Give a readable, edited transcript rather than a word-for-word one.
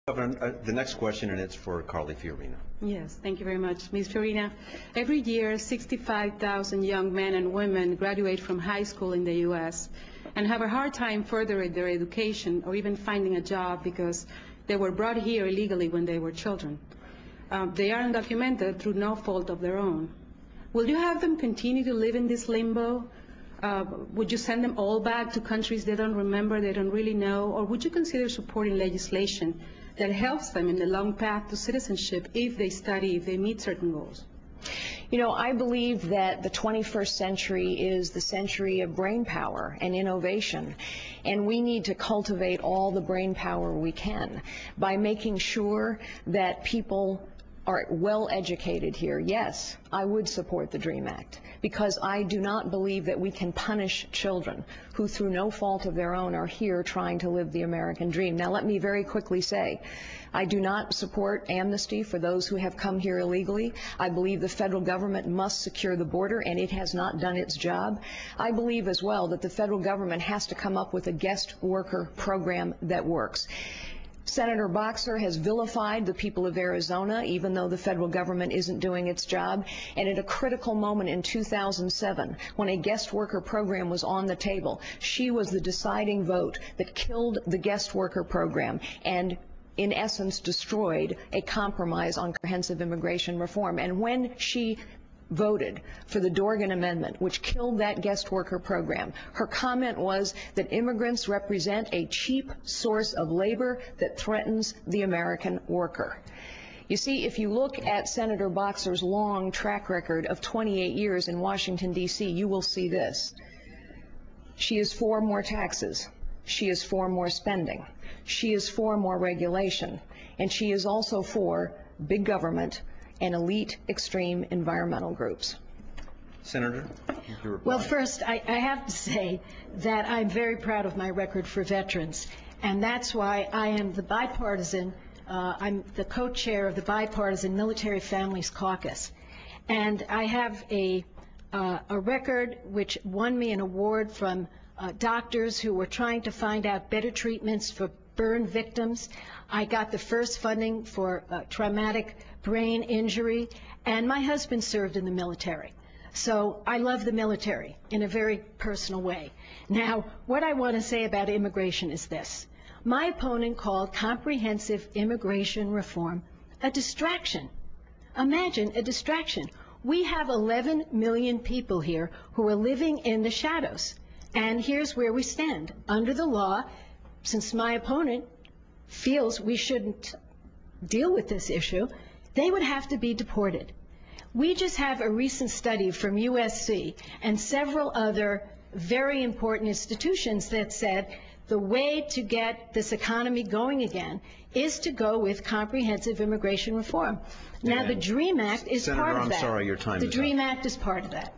Governor, the next question, and it's for Carly Fiorina. Yes, thank you very much. Ms. Fiorina, every year 65,000 young men and women graduate from high school in the U.S. and have a hard time furthering their education or even finding a job because they were brought here illegally when they were children. They are undocumented through no fault of their own. Will you have them continue to live in this limbo? Would you send them all back to countries they don't remember, they don't really know, or would you consider supporting legislation that helps them in the long path to citizenship if they study, if they meet certain goals? You know, I believe that the 21st century is the century of brain power and innovation, and we need to cultivate all the brain power we can by making sure that people are well educated here. Yes, I would support the DREAM Act because I do not believe that we can punish children who through no fault of their own are here trying to live the American dream. Now let me very quickly say, I do not support amnesty for those who have come here illegally. I believe the federal government must secure the border, and it has not done its job. I believe as well that the federal government has to come up with a guest worker program that works. Senator Boxer has vilified the people of Arizona, even though the federal government isn't doing its job. And at a critical moment in 2007, when a guest worker program was on the table, she was the deciding vote that killed the guest worker program and in essence destroyed a compromise on comprehensive immigration reform. And when she voted for the Dorgan Amendment, which killed that guest worker program, her comment was that immigrants represent a cheap source of labor that threatens the American worker. You see, if you look at Senator Boxer's long track record of 28 years in Washington, D.C., you will see this. She is for more taxes. She is for more spending. She is for more regulation. And she is also for big government and elite extreme environmental groups. Senator, your reply. Well, first, I have to say that I'm very proud of my record for veterans, and that's why I am the bipartisan, I'm the co-chair of the Bipartisan Military Families Caucus. And I have a record which won me an award from doctors who were trying to find out better treatments for burn victims. I got the first funding for traumatic brain injury, and my husband served in the military. So I love the military in a very personal way. Now, what I want to say about immigration is this. My opponent called comprehensive immigration reform a distraction. Imagine a distraction. We have 11 million people here who are living in the shadows. And here's where we stand. Under the law, since my opponent feels we shouldn't deal with this issue, they would have to be deported. We just have a recent study from USC and several other very important institutions that said the way to get this economy going again is to go with comprehensive immigration reform. Now, the DREAM Act is Senator, part of that. I'm sorry, your time is up. The DREAM Act is part of that.